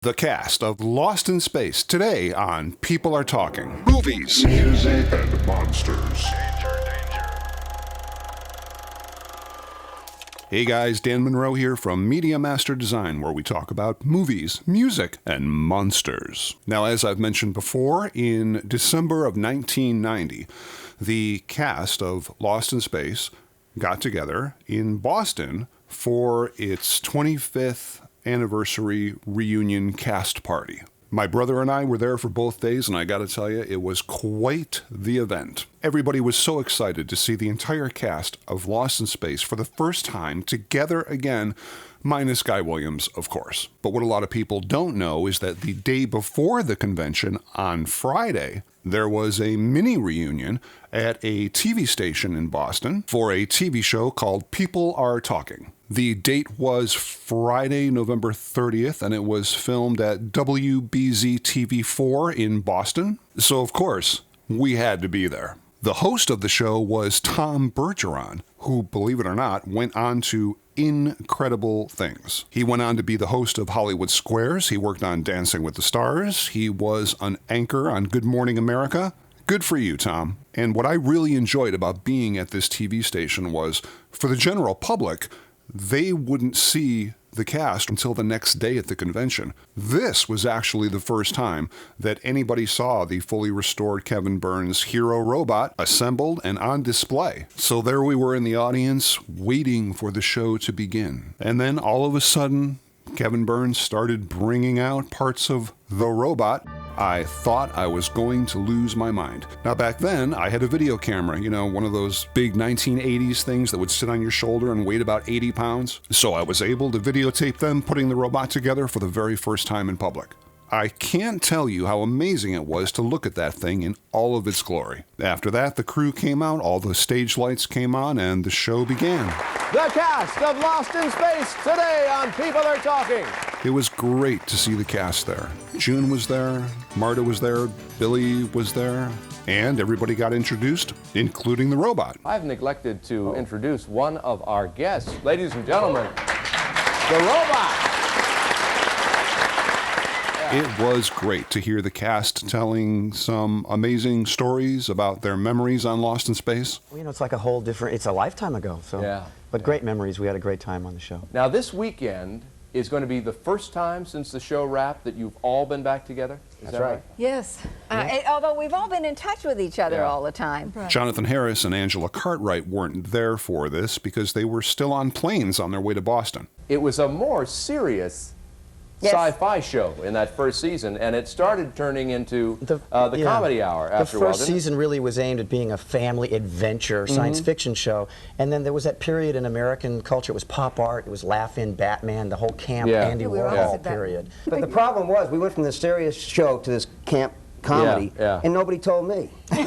The cast of Lost in Space today on People Are Talking. Movies, music, and monsters. Hey guys, Dan Monroe here from Media Master Design, where we talk about movies, music, and monsters. Now, as I've mentioned before, in December of 1990, the cast of Lost in Space got together in Boston for its 25th anniversary reunion cast party. My brother and I were there for both days, and I gotta tell you, it was quite the event. Everybody was so excited to see the entire cast of Lost in Space for the first time together again, minus Guy Williams, of course. But what a lot of people don't know is that the day before the convention, on Friday, there was a mini reunion at a TV station in Boston for a TV show called People Are Talking. The date was Friday, November 30th, and it was filmed at WBZ TV4 in Boston. So, of course, we had to be there. The host of the show was Tom Bergeron, who, believe it or not, went on to incredible things. He went on to be the host of Hollywood Squares. He worked on Dancing with the Stars. He was an anchor on Good Morning America. Good for you, Tom. And what I really enjoyed about being at this TV station was, for the general public, they wouldn't see the cast until the next day at the convention. This was actually the first time that anybody saw the fully restored Kevin Burns hero robot assembled and on display. So there we were in the audience waiting for the show to begin. And then all of a sudden, Kevin Burns started bringing out parts of the robot. I thought I was going to lose my mind. Now, back then, I had a video camera, one of those big 1980s things that would sit on your shoulder and weigh about 80 pounds. So I was able to videotape them putting the robot together for the very first time in public. I can't tell you how amazing it was to look at that thing in all of its glory. After that, the crew came out, all the stage lights came on, and the show began. The cast of Lost in Space today on People Are Talking. It was great to see the cast there. June was there, Marta was there, Billy was there, and everybody got introduced, including the robot. I've neglected to introduce one of our guests. Ladies and gentlemen, the robot. It was great to hear the cast telling some amazing stories about their memories on Lost in Space. Well, it's like it's a lifetime ago. So. Yeah. But great memories. We had a great time on the show. Now, this weekend is going to be the first time since the show wrapped that you've all been back together? Is that right? Yes. Although we've all been in touch with each other all the time. Right. Jonathan Harris and Angela Cartwright weren't there for this because they were still on planes on their way to Boston. It was a more serious sci-fi show in that first season, and it started turning into the comedy hour after a while. The first season really was aimed at being a family adventure science fiction show, and then there was that period in American culture. It was pop art, it was Laugh-In, Batman, the whole camp Andy Warhol period. But the problem was we went from the serious show to this camp comedy, and nobody told me. How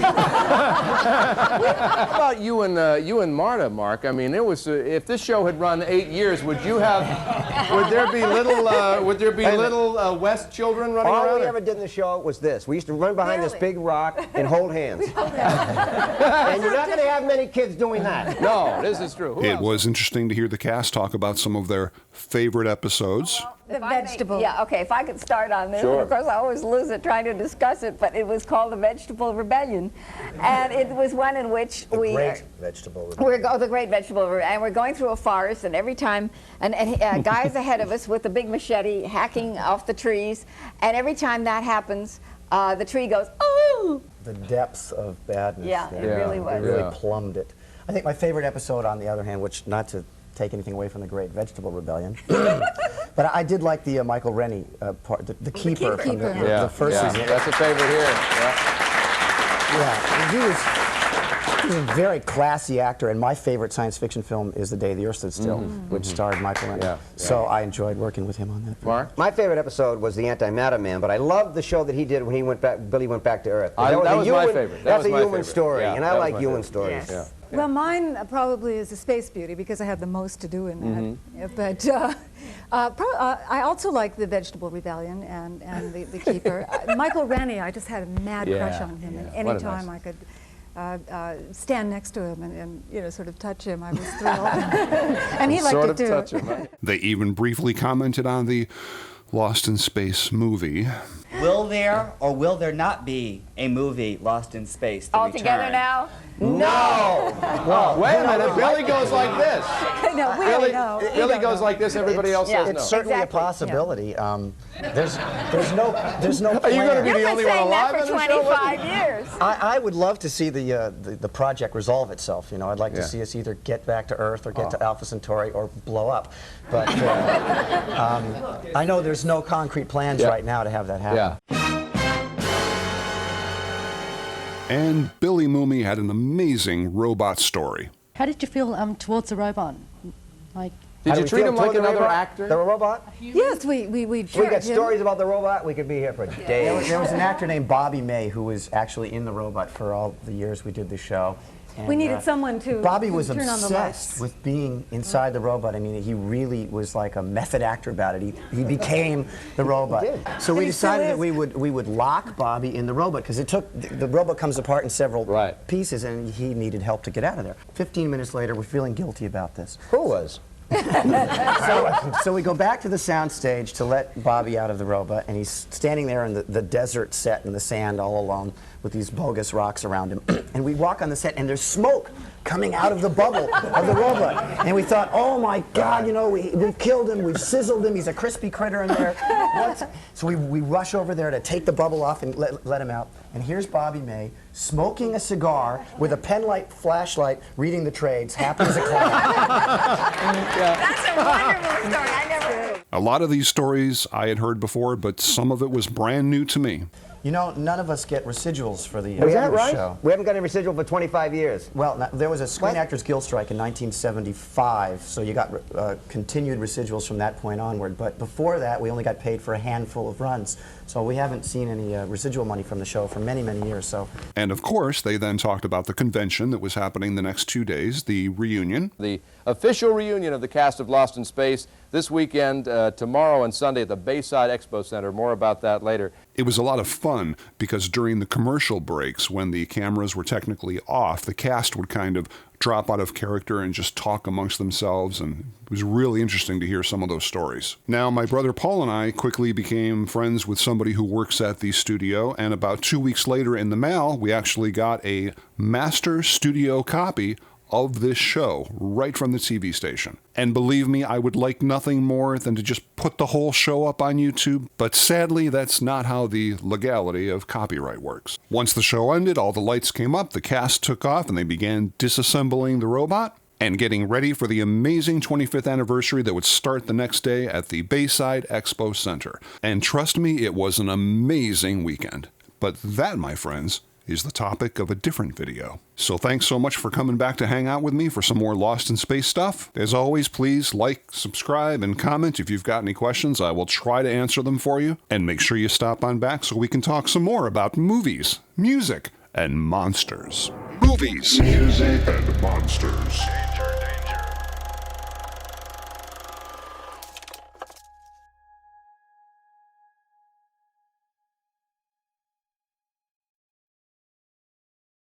about you and Marta, Mark? I mean, it was if this show had run 8 years, would there be little West children running around? All we ever did in the show was this. We used to run behind this big rock and hold hands. And you're not going to have many kids doing that. No, this is true. It was interesting to hear the cast talk about some of their favorite episodes. The vegetable. If I could start on this. Sure. Of course, I always lose it trying to discuss it, but it was called The Vegetable Rebellion. And it was one in which The Great Vegetable Rebellion. The Great Vegetable Rebellion. And we're going through a forest, and every time, and guys ahead of us with a big machete hacking off the trees, and every time that happens, the tree goes, oh! The depths of badness. Yeah, it really was. They really plumbed it. I think my favorite episode, on the other hand, which not to take anything away from the Great Vegetable Rebellion, but I did like the Michael Rennie part, the keeper from the first season. That's a favorite here. He was a very classy actor, and my favorite science fiction film is The Day the Earth Stood Still, which starred Michael Rennie. So I enjoyed working with him on that. Mark? My favorite episode was the Antimatter Man, but I loved the show that he did when he went back. Billy went back to Earth. That was my favorite. That's a human story, and I like human stories. Yes. Well, mine probably is a Space Beauty because I had the most to do in that. But I also like The Vegetable Rebellion and the Keeper. Michael Rennie, I just had a mad crush on him. And any time I could stand next to him and sort of touch him, I was thrilled. And he liked it too. Touch him, right? They even briefly commented on the Lost in Space movie. Will there or will there not be a movie Lost in Space? The All together Return? now? No! Well, wait a minute. Billy goes like this. No, we don't know. We Billy don't goes know. like this. Everybody else yeah. says It's no. certainly Exactly, a possibility. There's no Are you going to be You've the been only one saying alive that on for the show? 25 years. I would love to see the project resolve itself. You know, I'd like to see us either get back to Earth or get to Alpha Centauri or blow up. But I know there's no concrete plans right now to have that happen. Yeah. And Billy Mooney had an amazing robot story. How did you feel towards the robot? Like, Did How do you we treat feel him like toward the another robot? actor? The robot? Yes, we We shared got him. stories about the robot. We could be here for days. There was an actor named Bobby May who was actually in the robot for all the years we did the show. And, We needed someone to Bobby was turn on the obsessed lights. with being inside the robot. I mean, he really was like a method actor about it. He became the robot. So we And he still decided that is. we would lock Bobby in the robot because the robot comes apart in several Right. pieces, and he needed help to get out of there. 15 minutes later, we're feeling guilty about this. Who was? So we go back to the sound stage to let Bobby out of the robot, and he's standing there in the desert set in the sand all alone with these bogus rocks around him. And we walk on the set, and there's smoke coming out of the bubble of the robot. And we thought, oh my God, you know, we've killed him, we've sizzled him, he's a crispy critter in there. What? So we rush over there to take the bubble off and let him out. And here's Bobby May smoking a cigar with a penlight flashlight, reading the trades, happy as a clown. That's a wonderful story. I never heard. A lot of these stories I had heard before, but some of it was brand new to me. You know, none of us get residuals for the Was that right? show. We haven't got a residual for 25 years. Well, there was a Screen Actors Guild strike in 1975, so you got continued residuals from that point onward. But before that, we only got paid for a handful of runs. So we haven't seen any residual money from the show for many, many years. So. And of course, they then talked about the convention that was happening the next 2 days, the reunion. The official reunion of the cast of Lost in Space this weekend, tomorrow and Sunday at the Bayside Expo Center. More about that later. It was a lot of fun because during the commercial breaks, when the cameras were technically off, the cast would kind of drop out of character and just talk amongst themselves, and it was really interesting to hear some of those stories. Now, my brother Paul and I quickly became friends with somebody who works at the studio, and about 2 weeks later in the mail, we actually got a master studio copy of this show right from the TV station. And believe me, I would like nothing more than to just put the whole show up on YouTube, but sadly that's not how the legality of copyright works. Once the show ended, all the lights came up, the cast took off, and they began disassembling the robot and getting ready for the amazing 25th anniversary that would start the next day at the Bayside Expo Center. And trust me, it was an amazing weekend. But that, my friends, is the topic of a different video. So thanks so much for coming back to hang out with me for some more Lost in Space stuff. As always, please like, subscribe, and comment if you've got any questions. I will try to answer them for you. And make sure you stop on back so we can talk some more about movies, music, and monsters. Movies, Music and monsters.